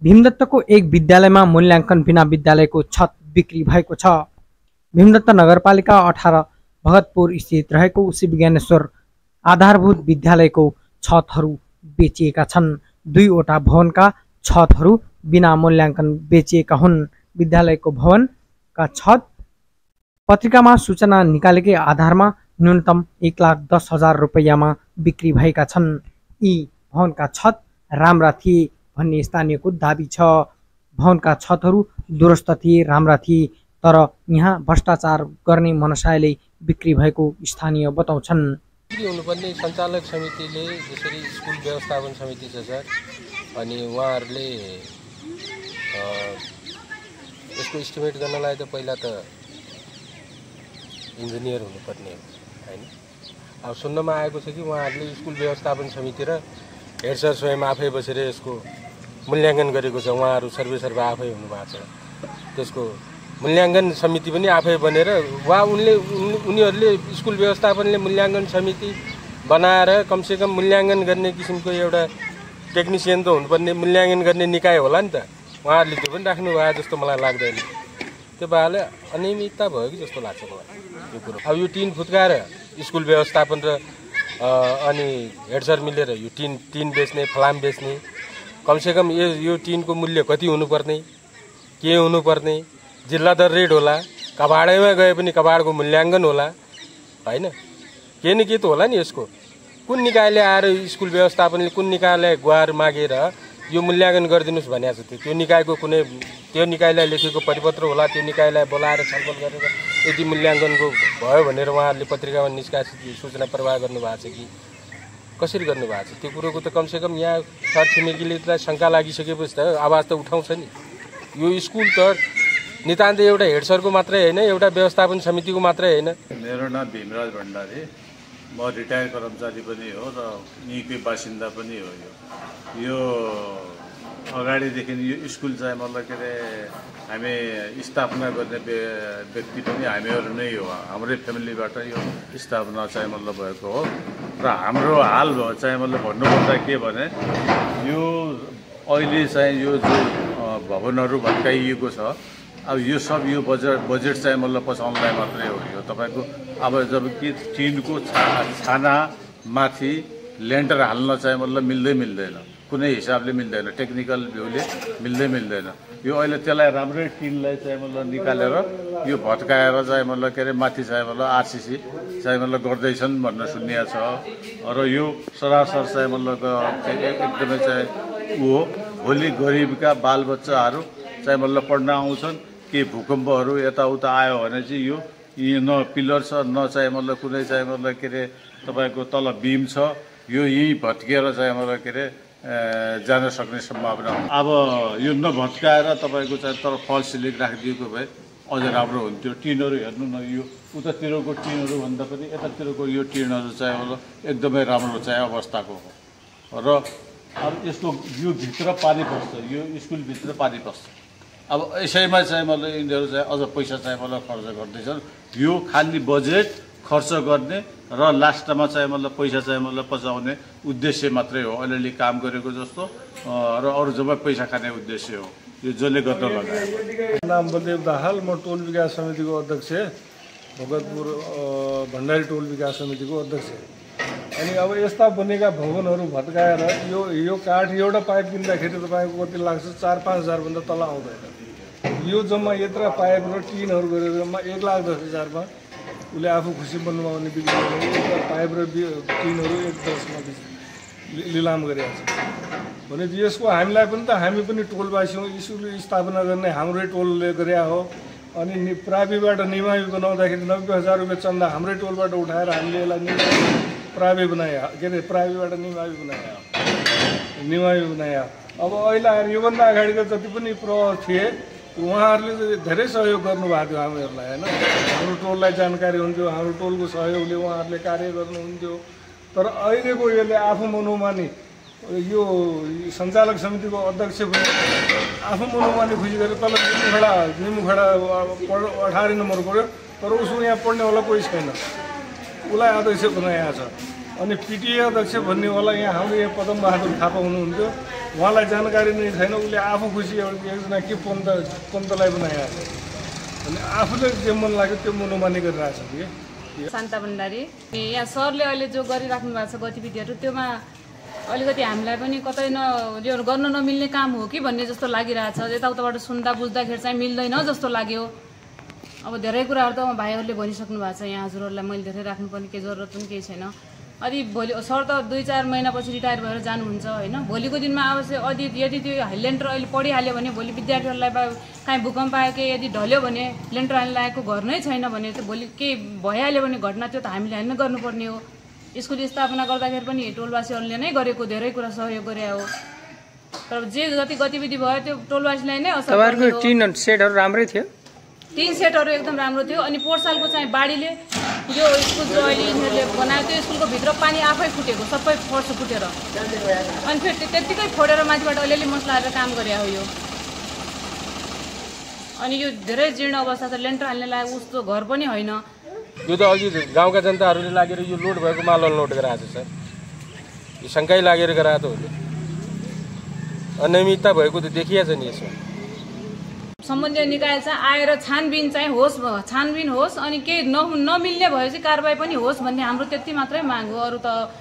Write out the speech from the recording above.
भीमदत्तको एक विद्यालयमा मूल्याङ्कन बिना विद्यालयको छत बिक्री भएको छ। भीमदत्त नगरपालिका 18 भगतपुर स्थित रहेको श्री विज्ञानेश्वर आधारभूत विद्यालयको छतहरू बेचिएका छन्। 2 वटा भवनका छतहरू बिना मूल्याङ्कन बेचिएका हुन्। विद्यालयको भवनका छत पत्रिकामा सूचना निकालेकै आधारमा न्यूनतम 1,10,000 रुपैयाँमा बिक्री भएका छन्। यी भवनका छत राम्रा थिए भन्ने स्थानीयको दाबी छ। भवनका छतहरू दुरुस्त थिए, राम्रा थिए, तर यहाँ भ्रष्टाचार गर्ने मनसायले बिक्री भएको स्थानीय बताउँछन्। हुनुपर्ने सञ्चालक समितिले जसरी स्कुल व्यवस्थापन समिति छ सर, अनि उहाँहरूले यसको इस्टिमेट गर्नलाई त पहिला त इन्जिनियर हुनुपर्ने हो हैन। अब सुन्नमा आएको छ कि उहाँहरूले स्कुल व्यवस्थापन समिति र हेड सर स्वयं आफै बसेर यसको मूल्याङ्कन गरेको छ। उहाँहरू सर्वेसर्वा आफै हुनुभएको छ। त्यसको मूल्याङ्कन समिति पनि आफै बनेर उनीहरूले स्कुल व्यवस्थापनले मूल्याङ्कन समिति बनाएर कमसेकम मूल्याङ्कन गर्ने किसिमको एउटा टेक्निसियन त हुनुपर्ने, मूल्याङ्कन गर्ने निकाय होला नि त। उहाँहरूले त्यो पनि राख्नु भयो जस्तो मलाई लाग्दैन। त्यो भएले अनियमितता भयो कि जस्तो लाग्छ मलाई यो कुरो। अब यो टिन फुत्काएर स्कुल व्यवस्थापन र अनि हेड सर मिलेर यो टिन बेच्ने, फलाम बेच्ने, कमसेकम यो टिनको मूल्य कति हुनुपर्ने, के हुनुपर्ने, जिल्ला दर रेट होला, कबाडैमा गए पनि कबाडको मूल्याङ्कन होला हैन। के न के त होला नि। यसको कुन निकायले आएर स्कुल व्यवस्थापनले कुन निकायलाई गुहार मागेर यो मूल्याङ्कन गरिदिनुस् भनेको छ। त्यो निकायको कुनै त्यो निकायलाई लेखेको परिपत्र होला, त्यो निकायलाई बोलाएर छलफल गरेर यदि मूल्याङ्कनको भयो भनेर उहाँहरूले पत्रिकामा निष्कासित सूचना प्रवाह गर्नुभएको छ कि कसरी गर्नुभएको छ त्यो कुरोको त कमसेकम यहाँ छरछिमेकीले शङ्का लागिसकेपछि त आवाज त उठाउँछ नि। यो स्कुल त नितान्त एउटा हेड सरको मात्रै होइन, एउटा व्यवस्थापन समितिको मात्रै होइन। मेरो नाम भीमराज भण्डारी, म रिटायर कर्मचारी पनि हो र यहीँकै बासिन्दा पनि हो। यो अगाडिदेखि यो स्कुल चाहिँ मतलब के अरे हामी स्थापना गर्ने व्यक्ति पनि हामीहरू नै हो। हाम्रै फ्यामिलीबाट यो स्थापना चाहिँ मतलब भएको हो र हाम्रो हाल चाहिँ मतलब भन्नुपर्दा के भने यो अहिले चाहिँ यो जो भवनहरू भत्काइएको छ, अब यो सब यो बजेट चाहिँ मतलब पचाउनलाई मात्रै हो। यो तपाईँको अब जब कि टिनको छाना माथि लेन्टर हाल्न चाहिँ मतलब मिल्दैन, कुनै हिसाबले मिल्दैन, टेक्निकल भ्यूले मिल्दैन। यो अहिले त्यसलाई राम्रै टिनलाई चाहिँ मतलब निकालेर यो भत्काएर चाहिँ मतलब के अरे माथि चाहिँ मतलब आरसिसी चाहिँ मतलब गर्दैछन् भन्न सुनिएको छ। र यो सरासर चाहिँ मतलब एकदमै चाहिँ हो। भोलि गरिबका बालबच्चाहरू चाहिँ मतलब पढ्न आउँछन्, के भूकम्पहरू यताउता आयो भने चाहिँ यो न पिलर छ, न चाहिँ मतलब कुनै चाहिँ मतलब के अरे तपाईँको तल बिम छ, यो यहीँ भत्किएर चाहिँ मतलब के अरे जान सक्ने सम्भावना हो। अब यो नभत्काएर तपाईँको चाहिँ तर फल सिलिङ राखिदिएको भए अझ राम्रो हुन्थ्यो। टिनहरू हेर्नु न, यो उतातिरको टिनहरू भन्दा पनि यतातिरको यो टिनहरू चाहिँ मतलब एकदमै राम्रो चाहिँ अवस्थाको हो। र अब यसको यो भित्र पानी पस्छ, यो स्कुलभित्र पानी पस्छ। अब यसैमा चाहिँ मतलब यिनीहरू चाहिँ अझ पैसा चाहिँ मतलब खर्च गर्दैछन्। यो खालि बजेट खर्च गर्ने र लास्टमा चाहिँ मतलब पैसा चाहिँ मतलब पचाउने उद्देश्य मात्रै हो। अलिअलि काम गरेको जस्तो र अरू जम्मै पैसा खाने उद्देश्य हो यो जसले गर्न लगायो। नाम बलदेव दाहाल, म टोल विकास समितिको अध्यक्ष, भगतपुर भण्डारी टोल विकास समितिको अध्यक्ष। अनि अब यस्ता बनेका भवनहरू भत्काएर यो काठ एउटा पाइप किन्दाखेरि तपाईँको कति लाग्छ? 4-5 हजारभन्दा तल आउँदैन। यो जम्मा यत्र पाइप र टिनहरू गरेर जम्मा 1,10,000मा उसले आफू खुसी बन्नुमा आउने बिक्री गर्ने पाइप र टिनहरू 1,10,000मा लिलाम गरेका छ भने यसको हामीलाई पनि त हामी पनि टोलवासी हौँ। स्कुल स्थापना गर्ने हाम्रै टोलले गरे हो। अनि प्राविबाट निमावी बनाउँदाखेरि 90,000 रुपियाँ चन्दा हाम्रै टोलबाट उठाएर हामीले यसलाई प्रावि बनायो, के अरे प्राविबाट निमावी बनायो। अब अहिले आएर योभन्दा अगाडिको जति पनि प्रभाव थिए उहाँहरूले धेरै सहयोग गर्नुभएको थियो हामीहरूलाई होइन। हाम्रो टोललाई जानकारी हुन्थ्यो, हाम्रो टोलको सहयोगले उहाँहरूले कार्य गर्नुहुन्थ्यो। तर अहिलेको यसले आफू मनोमानी यो सञ्चालक समितिको अध्यक्ष पनि आफू मनोमानी खुसी गरेर तल निमुखडा 18 नम्बर पऱ्यो, तर उसको यहाँ पढ्नेवाला कोही छैन, उसलाई अध्यक्ष बनाएको छ। अनि पिटिए अध्यक्ष भन्नेवाला यहाँ हाम्रो यहाँ पदम बहादुर थापा हुनुहुन्थ्यो, उहाँलाई जानकारी नै छैन, उसले आफू खुसी एकजना के पन्तलाई बनाइरहेको छ अनि आफूले जे मन लाग्यो त्यो मनोमानी गरिरहेको छ कि। शान्ता भण्डारी, यहाँ सरले अहिले जो गरिराख्नु भएको छ गतिविधिहरू त्योमा अलिकति हामीलाई पनि कतै यो गर्न नमिल्ने काम हो कि भन्ने जस्तो लागिरहेछ। यताउताबाट सुन्दा बुझ्दाखेरि चाहिँ मिल्दैन जस्तो लाग्यो। अब धेरै कुराहरू त भाइहरूले भनिसक्नु भएको छ, यहाँ हजुरहरूलाई मैले धेरै राख्नुपर्ने केही जरुरत पनि केही छैन। अनि भोलि सर त 2-4 महिनापछि रिटायर भएर जानुहुन्छ होइन। भोलिको दिनमा आवश्यक यदि त्यो लेन्टर अहिले पढिहाल्यो भने भोलि विद्यार्थीहरूलाई काहीँ भूकम्प आयो कि यदि ढल्यो भने लेन्टर हाल्न लागेको घर नै छैन भने त भोलि केही भइहाल्यो भने घटना त्यो त हामीले होइन गर्नुपर्ने हो। स्कुल स्थापना गर्दाखेरि पनि टोलवासीहरूले नै गरेको धेरै कुरा सहयोग गरे हो। तर जे जति गतिविधि भयो त्यो टोलवासीलाई नै असर तपाईहरुको टिन सेटहरु राम्रै थियो, टिन सेटहरु एकदम राम्रो थियो। अनि पोहोर सालको चाहिँ बाढीले यो स्कुल जो अहिले यिनीहरूले बनायो त्यो स्कुलको भित्र पानी आफै फुटेको, सबै फर्स फुटेर अनि फेरि त्यत्तिकै फोडेर माथिबाट अलिअलि मसला हालेर काम गरे हो यो। अनि यो धेरै जीर्ण अवस्था छ, लेन्टर हाल्ने लागि उस्तो घर पनि होइन। यो त अघि गाउँका जनताहरूले लागेर यो लोड भएको माल अनलोड गराएको छ सर। यो शङ्कै लागेर गराएको हो। अनियमितता भएको त देखिएको छ नि यसमा। सम्बन्धित निकाय चाहिँ आएर छानबिन चाहिँ होस् अनि केही नमिल्ने भएपछि कारबाही पनि होस् भन्ने हाम्रो त्यति मात्रै माग हो। अरू त